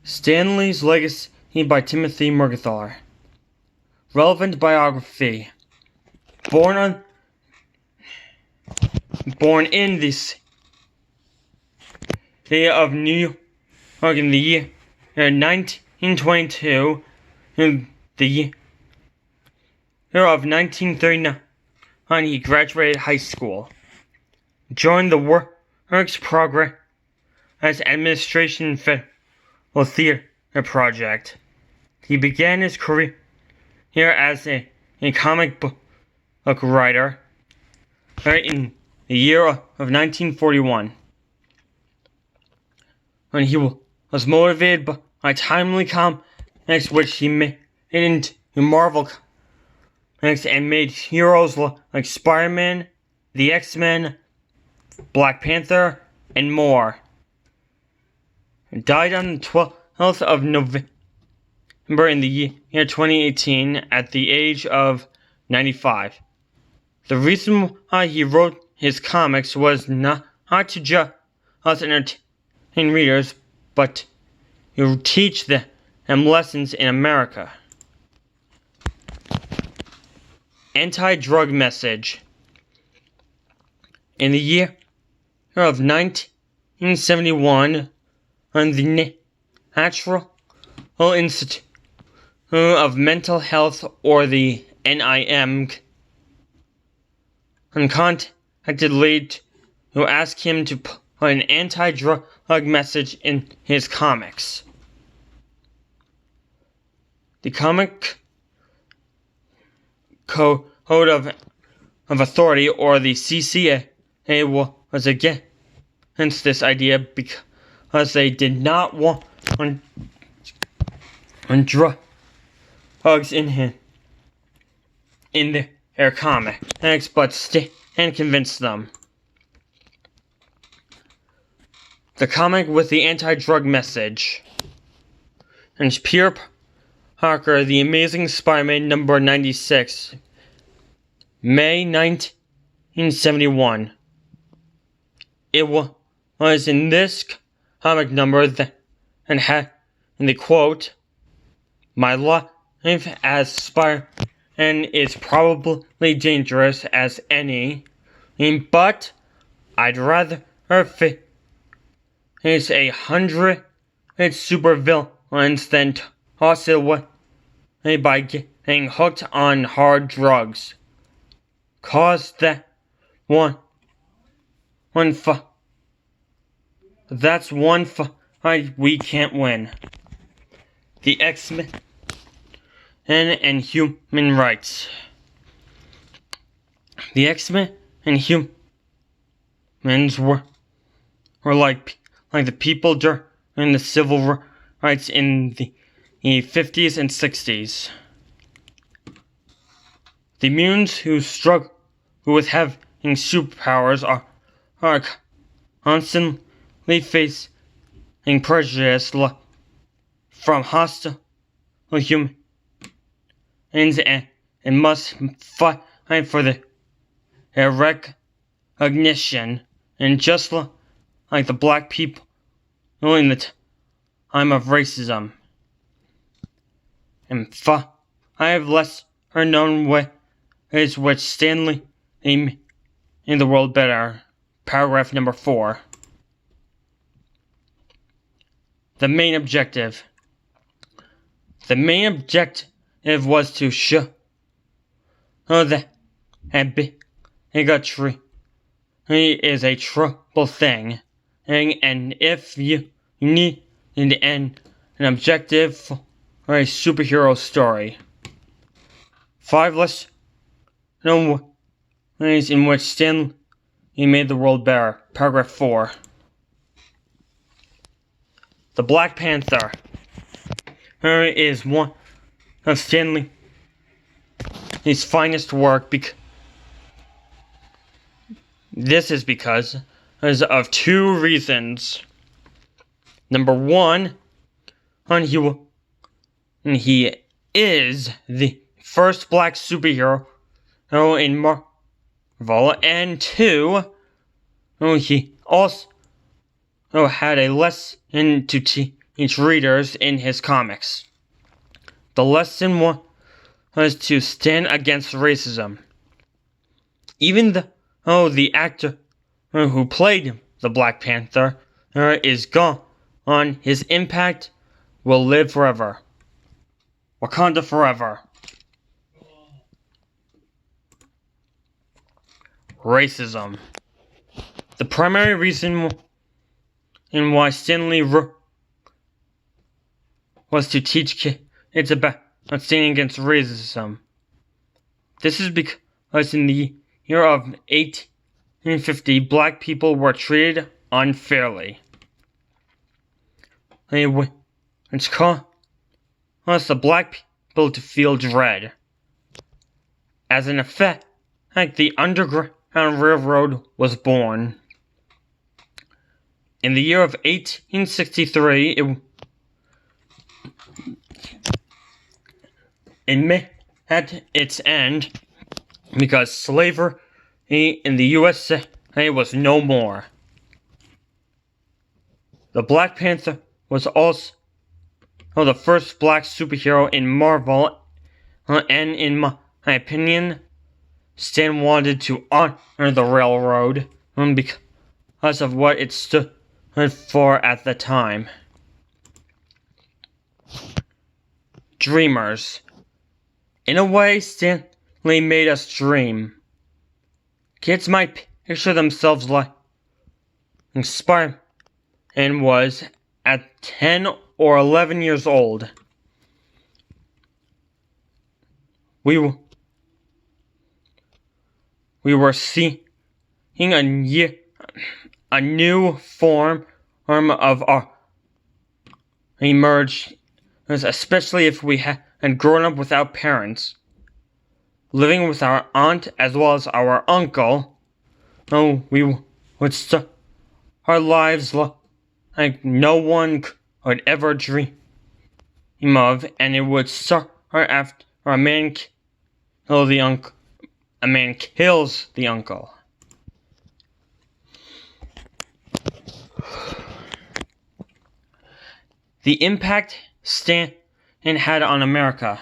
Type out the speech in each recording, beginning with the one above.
Stan Lee's Legacy by Timothy Murtaugh. Relevant biography. Born in the city of New York in the year 1922, in the year of 1939, he graduated high school. Joined the Works Progress Administration Federal Theater Project. He began his career here as a comic book writer in the year of 1941. When he was motivated by timely comics which he made into Marvel Comics and made heroes like Spider-Man, the X-Men, Black Panther, and more. He died on the 12th of November in the year 2018 at the age of 95. The reason why he wrote his comics was not to just entertain readers, but to teach them lessons in America. Anti-drug message. In the year of 1971, the National Institute of Mental Health, or the NIM, contacted Lee to ask him to put an anti-drug message in his comics. The Comic Code of Authority, or the CCA, was against this idea because they did not want drugs in their comics, but Stan convinced them. The comic with the anti-drug message. And Peter Parker, The Amazing Spider-Man, number 96, May 1971. It was in this comic number that and had in the quote, "My life as Spider-Man is probably dangerous as any, but I'd rather face 100 supervillains than toss it away by getting hooked on hard drugs. Cause that's one fight we can't win." The X-Men and human rights. The X-Men and humans were like the people during the civil rights in the 50s and 60s. The mutants who struggle with having superpowers are constantly facing prejudice from hostile humans and must fight for their recognition, and just like the black people in the time of racism. And 5 lesser known ways which Stan Lee made the world better. Paragraph number 4. The main objective. The main objective was to show that bigotry is a trouble thing, and if you need an objective for a superhero story. 5 lesser known ways in which Stan Lee made the world better. Paragraph 4. The Black Panther is one of Stan Lee's finest work. This is because of 2 reasons. Number 1, he is the first black superhero in Marvel, and 2, he also had a lesson to teach each readers in his comics. The lesson was to stand against racism. Even though the actor who played the Black Panther is gone, his impact will live forever. Wakanda forever. Racism. The primary reason why Stan Lee was to teach kids about standing against racism. This is because in the year of 1850, black people were treated unfairly. It's caused the black people to feel dread. As an effect, the Underground Railroad was born. In the year of 1863, it met at its end because slavery in the USA was no more. The Black Panther was also the first black superhero in Marvel, and in my opinion, Stan wanted to honor the railroad because of what it stood for at the time. Dreamers. In a way, Stan Lee made us dream. Kids might picture themselves like Spider-Man was at 10 or 11 years old. We were seeing a new form of art emerge, especially if we had grown up without parents, living with our aunt as well as our uncle. We would start our lives like no one could ever dream of, and it would start after a man kills the uncle. A man kills the uncle. The impact Stan had on America.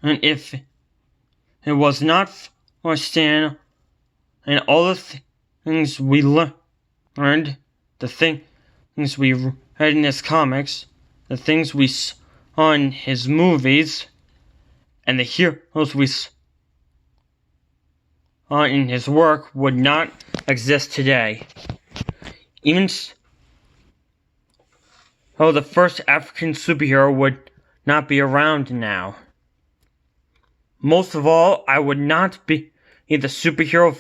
And if it was not for Stan and all the things we learned, the things we read in his comics, the things we saw in his movies, and the heroes we saw in his work would not exist today. Even though the first African superhero would not be around now. Most of all, I would not be the superhero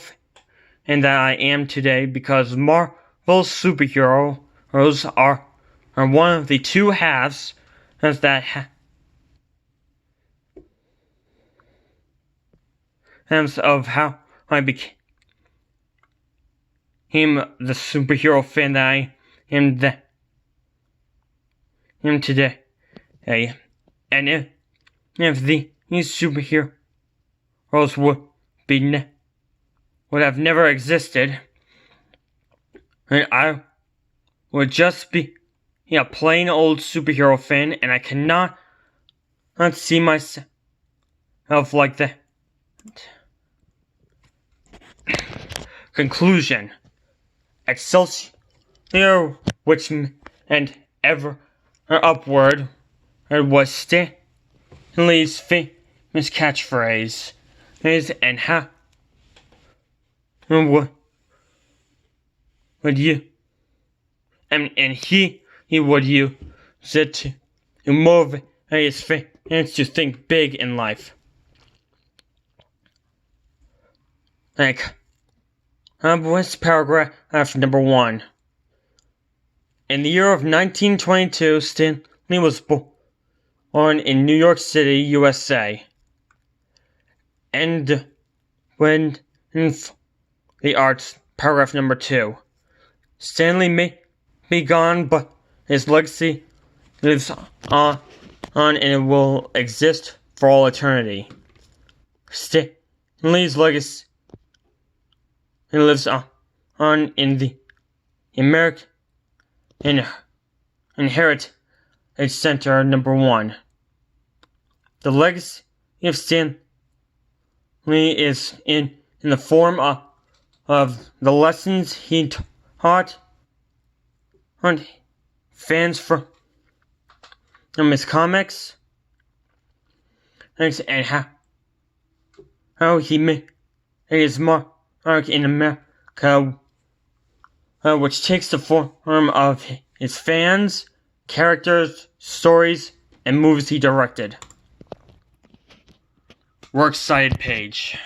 fan that I am today because Marvel's superheroes are one of the two halves that of how I became the superhero fan that I am today. And if these superheroes would have never existed, and I would just be a plain old superhero fan, and I cannot not see myself like that. Conclusion. Excelsior, which and ever upward, was Stan Lee's famous catchphrase, and how would you and he would use it to motivate his fans to think big in life. What's paragraph number 1? In the year of 1922, Stan Lee was born in New York City, USA. And when in the arts, paragraph number 2. Stan Lee may be gone, but his legacy lives on and it will exist for all eternity. Stan Lee's legacy lives on in the American inherit its center number 1. The legacy of Stan Lee is in the form of the lessons he taught fans from his comics, and how he made his mark in America, which takes the form of his fans, characters, stories, and movies he directed. Works cited page.